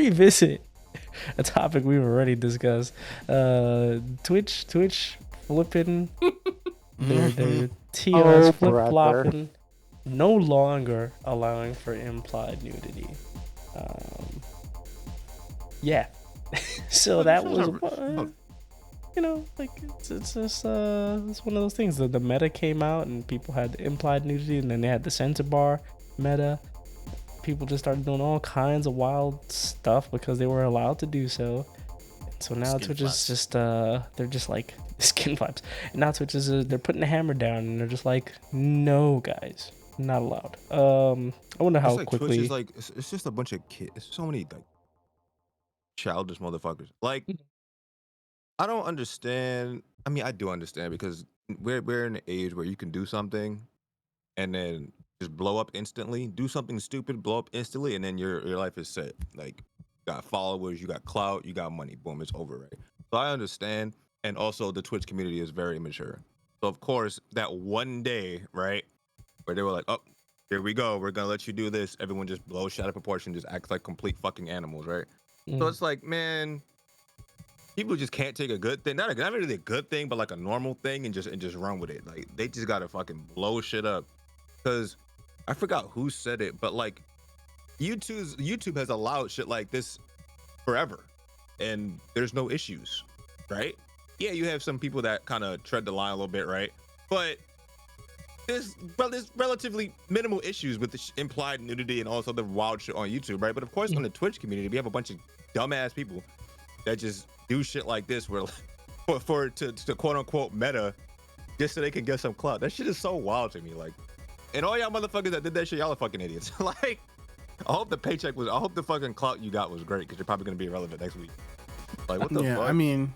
revisit a topic we've already discussed. Twitch flipping their TOs flip flopping, no longer allowing for implied nudity. Yeah. So that was like it's just it's one of those things. The meta came out and people had the implied nudity, and then they had the censor bar meta. People just started doing all kinds of wild stuff because they were allowed to do so. So now Twitch is just they're just like skin flaps. And now Twitch is they're putting the hammer down and they're just like, no guys, not allowed. I wonder how quickly. Twitch is like it's just a bunch of kids. It's so many like childish motherfuckers. Like I don't understand. I mean, I do understand because we're in an age where you can do something and then just blow up instantly. Do something stupid, blow up instantly, and then your life is set. Like you got followers, you got clout, you got money. Boom, it's over, right? So I understand. And also the Twitch community is very mature. So of course, that one day, right, where they were like, oh, here we go, we're gonna let you do this. Everyone just blows shit out of proportion, just acts like complete fucking animals, right? So it's like, man, people just can't take a good thing, not really a good thing, but like a normal thing, and just run with it. Like they just gotta fucking blow shit up. Because I forgot who said it, but like YouTube has allowed shit like this forever, and there's no issues, right? Yeah, you have some people that kind of tread the line a little bit, right? But there's relatively minimal issues with the implied nudity and all this other wild shit on YouTube, right? But of course, on the Twitch community, we have a bunch of dumbass people that just do shit like this, where to quote unquote meta, just so they can get some clout. That shit is so wild to me. Like, and all y'all motherfuckers that did that shit, y'all are fucking idiots. Like, I hope the fucking clout you got was great, because you're probably gonna be irrelevant next week. Like, what the fuck? I mean,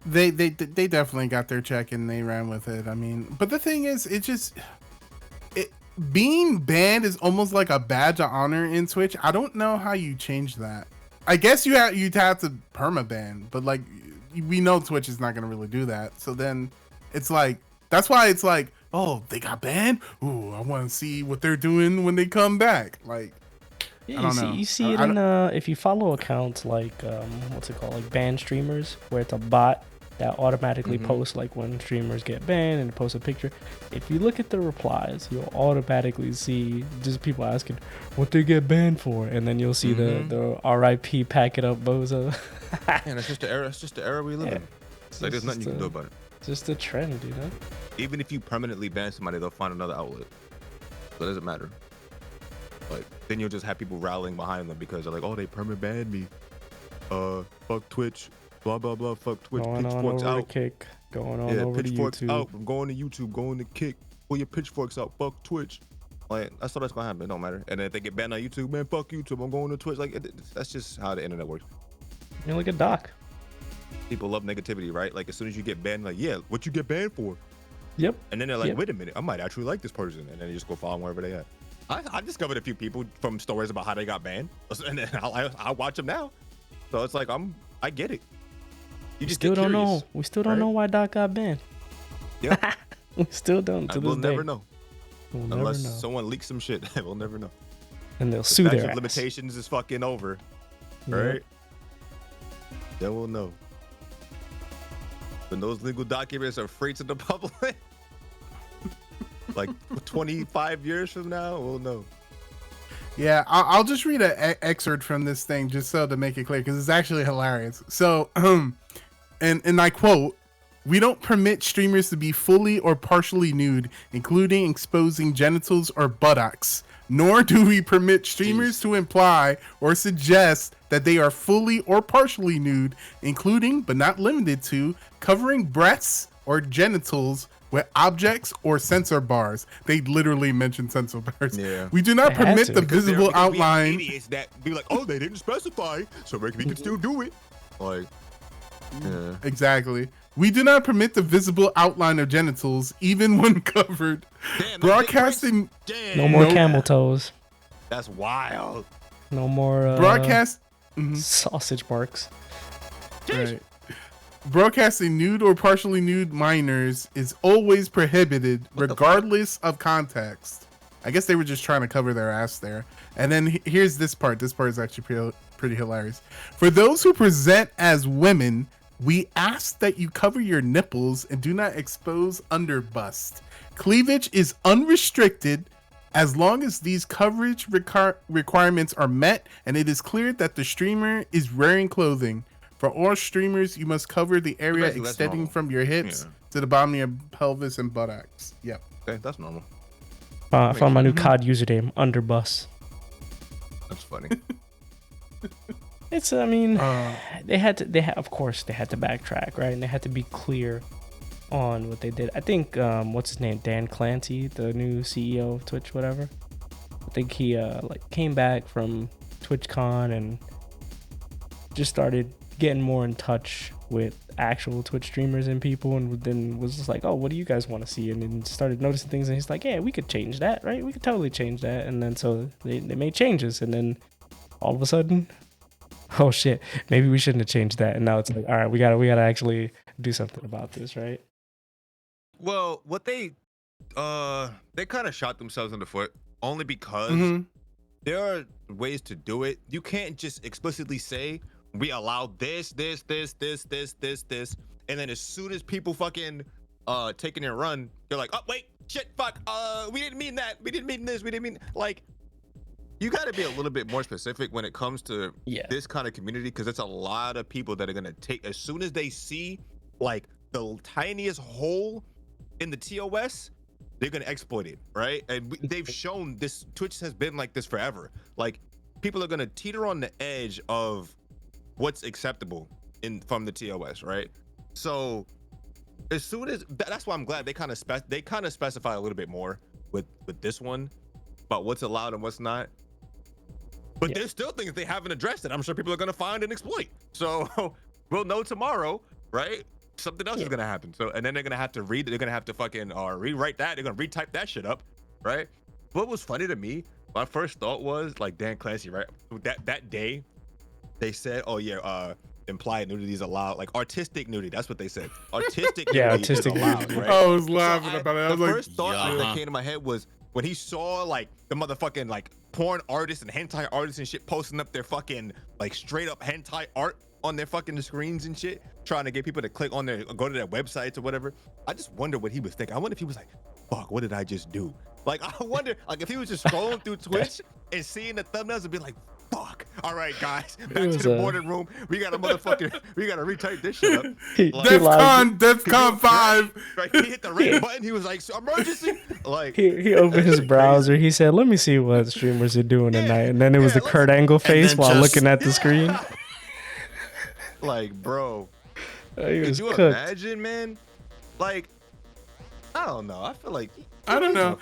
they definitely got their check and they ran with it. I mean, but the thing is, being banned is almost like a badge of honor in Twitch. I don't know how you change that. I guess you'd have to permaban, but like we know Twitch is not gonna really do that. So then it's like, that's why it's like, oh, they got banned. Ooh, I want to see what they're doing when they come back. Like, yeah, I don't know. You see it in if you follow accounts like what's it called, like banned streamers, where it's a bot that automatically posts like when streamers get banned and post a picture. If you look at the replies, you'll automatically see just people asking what they get banned for, and then you'll see the RIP pack it up bozo. And it's just the era. It's just the era we live in. Like, there's nothing you can do about it. Just a trend, you know. Even if you permanently ban somebody, they'll find another outlet. So it doesn't matter. Like, then you'll just have people rallying behind them because they're like, oh, they permanent banned me. Fuck Twitch. Blah blah blah. Fuck Twitch. Going pitchforks on over out. To Kick. Going on over pitchforks to YouTube. out. I'm going to YouTube. Going to Kick. Pull your pitchforks out. Fuck Twitch. Like, that's what that's gonna happen. It don't matter. And then if they get banned on YouTube, man, fuck YouTube. I'm going to Twitch. Like, that's just how the internet works. You're like a doc. People love negativity, right? Like, as soon as you get banned, like, yeah, what you get banned for? Yep. And then they're like, wait a minute, I might actually like this person, and then you just go follow them wherever they at. I discovered a few people from stories about how they got banned, and then I watch them now. So it's like, I get it. You just still don't know. We still don't know why Doc got banned. Yeah. We still don't. To we'll this day. never know. Unless someone leaks some shit, we'll never know. And they'll sue their ass. Limitations is fucking over, right? Then we'll know. When those legal documents are free to the public, like 25 years from now, we'll know. Yeah, I'll just read an excerpt from this thing just so to make it clear, because it's actually hilarious. So, and I quote, "We don't permit streamers to be fully or partially nude, including exposing genitals or buttocks. Nor do we permit streamers to imply or suggest that they are fully or partially nude, including but not limited to covering breasts or genitals with objects or sensor bars." They literally mention sensor bars. Yeah. "We do not permit the visible outline." We have idiots that be like, oh, they didn't specify, so we can still do it. Like, yeah. Exactly. "We do not permit the visible outline of genitals, even when covered." Damn, Broadcasting. No more camel toes. That's wild. No more sausage marks. Right. "Broadcasting nude or partially nude minors is always prohibited, regardless of context." I guess they were just trying to cover their ass there. And then here's this part. This part is actually pretty hilarious. For those who present as women, we ask that you cover your nipples and do not expose under bust. Cleavage is unrestricted as long as these coverage requirements are met and it is clear that the streamer is wearing clothing. For all streamers, you must cover the area extending from your hips to the bottom of your pelvis and buttocks. Yep. Okay, that's normal. I found my new COD username, Underbus. That's funny. It's, I mean, of course they had to backtrack, right? And they had to be clear on what they did. I think, what's his name? Dan Clancy, the new CEO of Twitch, whatever. I think he, came back from TwitchCon and just started getting more in touch with actual Twitch streamers and people, and then was just like, oh, what do you guys want to see? And then started noticing things, and he's like, yeah, we could change that, right? We could totally change that. And then so they made changes, and then all of a sudden, oh shit, maybe we shouldn't have changed that. And now it's like, all right, we gotta actually do something about this, right? Well, what they kind of shot themselves in the foot only because there are ways to do it. You can't just explicitly say we allow this, and then as soon as people fucking taking their run, you're like, oh wait, shit, fuck, we didn't mean that, we didn't mean this, we didn't mean, like, you got to be a little bit more specific when it comes to this kind of community, because it's a lot of people that are gonna take, as soon as they see like the tiniest hole in the TOS, they're gonna exploit it, right? And they've shown this. Twitch has been like this forever. Like, people are gonna teeter on the edge of what's acceptable from the TOS, right? So as soon as that's why I'm glad they kind of specify a little bit more with this one about what's allowed and what's not. But there's still things they haven't addressed that I'm sure people are gonna find and exploit. So we'll know tomorrow, right? Something else is gonna happen. So, and then they're gonna have to they're gonna have to fucking rewrite that. They're gonna retype that shit up, right? What was funny to me, my first thought was like Dan Clancy, right? That day, they said, oh yeah, implied nudity is allowed, like artistic nudity. That's what they said. Artistic nudity artistic is allowed, nudity. right? I was laughing about it. I was the like, first thought that came to my head was when he saw like the motherfucking like porn artists and hentai artists and shit posting up their fucking like straight up hentai art on their fucking screens and shit, trying to get people to click on their, go to their websites or whatever. I just wonder what he was thinking. I wonder if he was like, fuck, what did I just do? Like, I wonder, like, if he was just scrolling through Twitch and seeing the thumbnails and be like, fuck, all right, guys, back to the boarding room. We got to retype this shit up. Like, DEFCON 5. Right, he hit the red button. He was like, emergency. Like, he opened his browser. He said, let me see what streamers are doing tonight. And then it was the Kurt Angle face while looking at the screen. Like, bro, could you imagine, man? Like, I don't know. I feel like I don't know.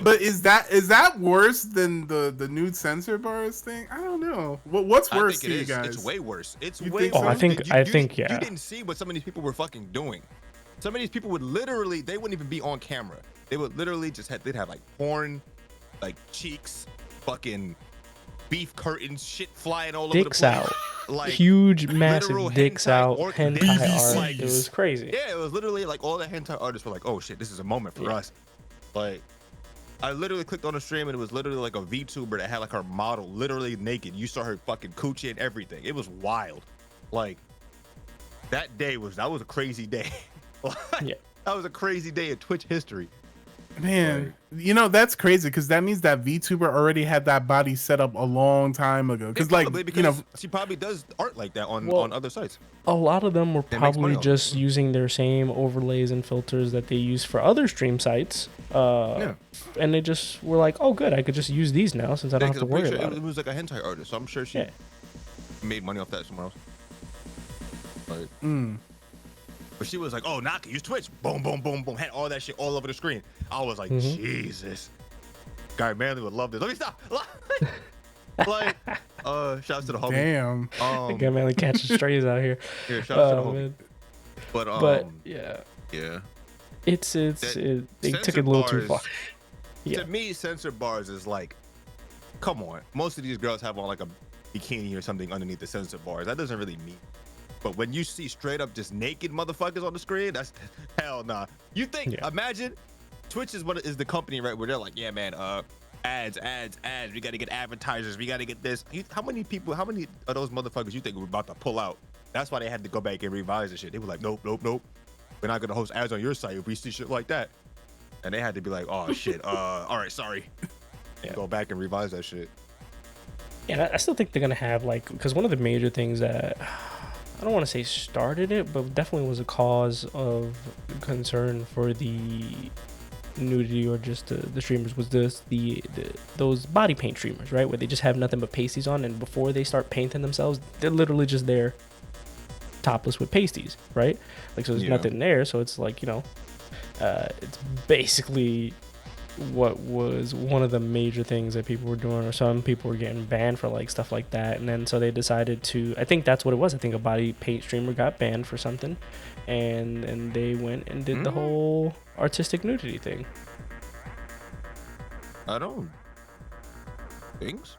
But is that worse than the nude censor bars thing? I don't know. What's worse to you guys? It's way worse. It's You way think worse. so? I think You didn't see what some of these people were fucking doing. Some of these people would literally, they wouldn't even be on camera. They would literally they'd have like porn, like cheeks, fucking beef curtains, shit flying all over the place. Dicks out. Like, huge, massive dicks out, hentai art. Like, it was crazy. Yeah, it was literally like all the hentai artists were like, oh shit, this is a moment for us. Like, I literally clicked on the stream and it was literally like a VTuber that had like her model literally naked. You saw her fucking coochie and everything. It was wild. Like, that was a crazy day. That was a crazy day in Twitch history. Man, you know, that's crazy because that means that VTuber already had that body set up a long time ago. Because she probably does art like that on other sites. A lot of them were probably just using their same overlays and filters that they use for other stream sites. And they just were like, oh, good, I could just use these now since I don't have to worry about it. It was like a hentai artist, so I'm sure she made money off that somewhere else. Like, but she was like, oh, now I can use Twitch. Boom, boom, boom, boom. Had all that shit all over the screen. I was like, Jesus. Guy Manley would love this. Let me stop. Like, shouts to the homie. Damn. Guy Manley catching strays out here. Yeah, shouts to the homie. But yeah. They took it a little too far. To me, censor bars is like, come on. Most of these girls have on like a bikini or something underneath the censor bars. That doesn't really mean. But when you see straight up just naked motherfuckers on the screen, that's hell nah. You think, imagine Twitch is the company, right, where they're like, yeah, man, ads. We got to get advertisers. We got to get this. How many of those motherfuckers you think we're about to pull out? That's why they had to go back and revise the shit. They were like, nope. We're not gonna host ads on your site if we see shit like that. And they had to be like, oh shit, all right, sorry. Yeah. Go back and revise that shit. Yeah, I still think they're gonna have like, because one of the major things that I don't want to say started it, but definitely was a cause of concern for the nudity or just the streamers was those body paint streamers, right? Where they just have nothing but pasties on, and before they start painting themselves, they're literally just there topless with pasties, right? Like, so there's nothing there, so it's like, it's basically what was one of the major things that people were doing, or some people were getting banned for like stuff like that. And then so they decided to, I think that's what it was, I think a body paint streamer got banned for something, and they went and did the whole artistic nudity thing. I don't things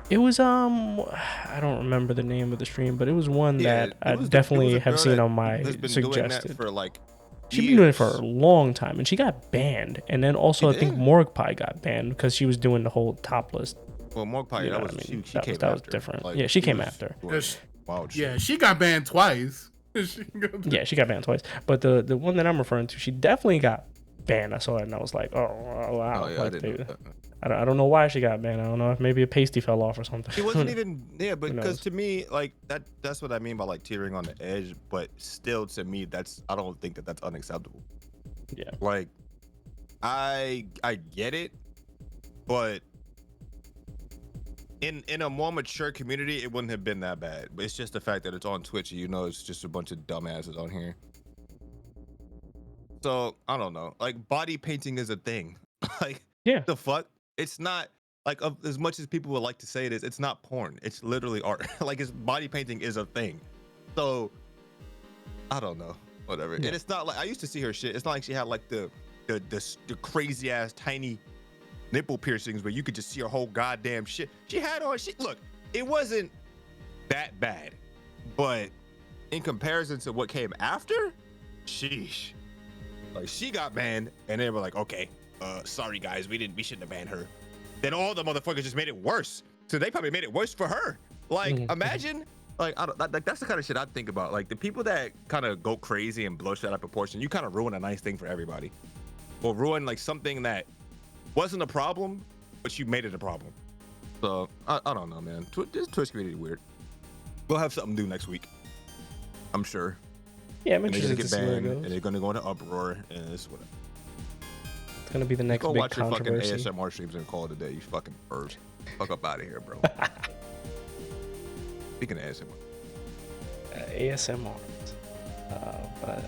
It was I don't remember the name of the stream, but it was one that I definitely have seen on my suggested. For like she's been doing it for a long time, and she got banned. And then also I think Morgpie got banned because she was doing the whole topless. Well, Morgpie, that was she came after. That was different. Like, yeah, she came after. Wow. Yeah, she got banned twice. Yeah, she got banned twice. But the one that I'm referring to, she definitely got banned. I saw it and I was like, oh wow. Oh, yeah, like, I didn't know that. I don't know why she got banned. I don't know if maybe a pasty fell off or something. It wasn't even but because to me, like that's what I mean by like teetering on the edge. But still, to me, I don't think that's unacceptable. Yeah. Like, I get it, but in a more mature community, it wouldn't have been that bad. But it's just the fact that it's on Twitch, and it's just a bunch of dumbasses on here. So I don't know. Like, body painting is a thing. Like, the fuck. It's not like as much as people would like to say it is. It's not porn. It's literally art. Like, body painting is a thing. So I don't know. Whatever. And it's not like I used to see her shit. It's not like she had like the crazy ass tiny nipple piercings where you could just see her whole goddamn shit. She had on shit. Look, it wasn't that bad, but in comparison to what came after, sheesh. Like, she got banned, and they were like, okay. Sorry guys, we shouldn't have banned her. Then all the motherfuckers just made it worse. So they probably made it worse for her. Like, imagine, like, that's the kind of shit I think about. Like, the people that kind of go crazy and blow shit out of proportion, you kind of ruin a nice thing for everybody. Or ruin like something that wasn't a problem, but you made it a problem. So I don't know, man. This Twitch community is weird. We'll have something new next week, I'm sure. Yeah, I'm interested to see where it goes. And they're gonna go into uproar, and it's whatever. It's gonna be the next big controversy. Go watch your fucking ASMR streams and call it a day. You fucking birds. Fuck up out of here, bro. Speaking of ASMR. ASMR. But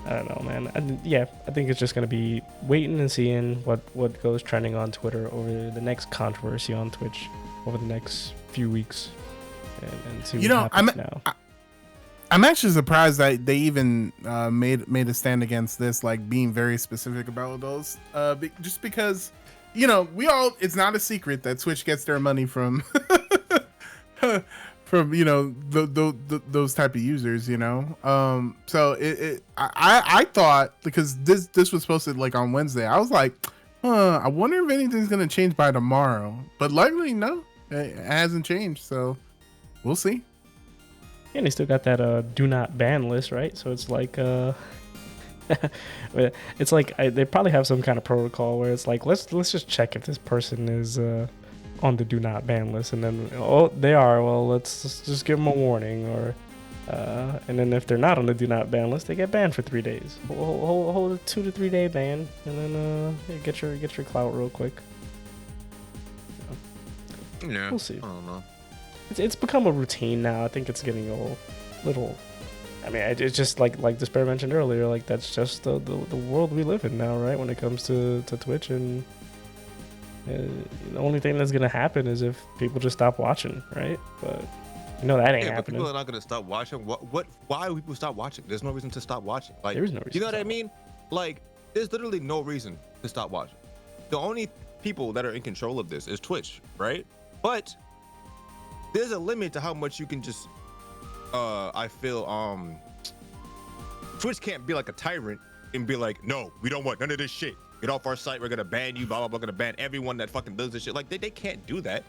I don't know, man. I think it's just gonna be waiting and seeing what goes trending on Twitter over the next controversy on Twitch over the next few weeks, and see what happens now. I'm actually surprised that they even made a stand against this, like being very specific about those. Just because, it's not a secret that Twitch gets their money from those type of users, So I thought, because this was posted like on Wednesday, I was like, I wonder if anything's gonna change by tomorrow. But luckily, no, it hasn't changed. So we'll see. And they still got that do not ban list, right? So it's like it's like they probably have some kind of protocol where it's like let's just check if this person is on the do not ban list, and then they are, well, let's just give them a warning, or and then if they're not on the do not ban list, they get banned for 3 days. Hold a 2 to 3 day ban, and then get your clout real quick. Yeah, we'll see. I don't know. It's become a routine now. I think it's getting a little. I mean, it's just like Despair mentioned earlier. Like, that's just the world we live in now, right? When it comes to Twitch, and the only thing that's gonna happen is if people just stop watching, right? But that ain't happening. But people are not gonna stop watching. Why do people stop watching? There's no reason to stop watching. Like, there is no reason. You know what I mean? Like, there's literally no reason to stop watching. The only people that are in control of this is Twitch, right? But there's a limit to how much you can just I feel Twitch can't be like a tyrant and be like, no, we don't want none of this shit. get off our site. We're gonna ban you. Blah blah blah. Gonna ban everyone that fucking does this shit. Like they can't do that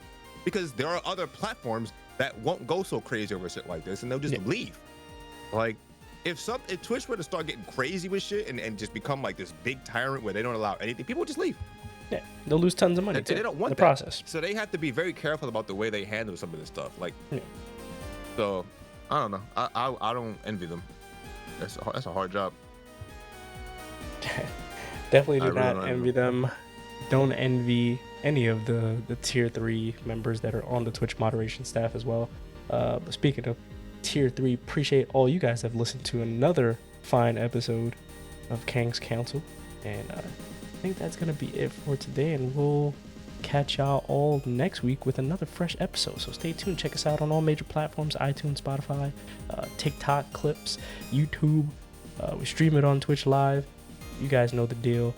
because there are other platforms that won't go so crazy over shit like this, and they'll just leave. Like if Twitch were to start getting crazy with shit and just become like this big tyrant where they don't allow anything, people would just leave. Yeah, they'll lose tons of money too. They don't want the that. process. So they have to be very careful about the way they handle some of this stuff. Like, so I don't know. I don't envy them. That's a hard job. Definitely do not envy them. Don't envy any of the tier 3 members that are on the Twitch moderation staff as well. But speaking of tier 3, appreciate all you guys have listened to another fine episode of Kangz Council, and I think that's gonna be it for today, and we'll catch y'all all next week with another fresh episode. So stay tuned. Check us out on all major platforms: iTunes, Spotify, TikTok, Clips, YouTube. We stream it on Twitch Live. You guys know the deal.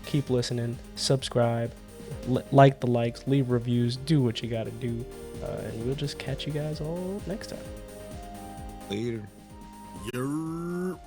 Keep listening, subscribe, like the likes, leave reviews, do what you gotta do, and we'll just catch you guys all next time. Later. Yer.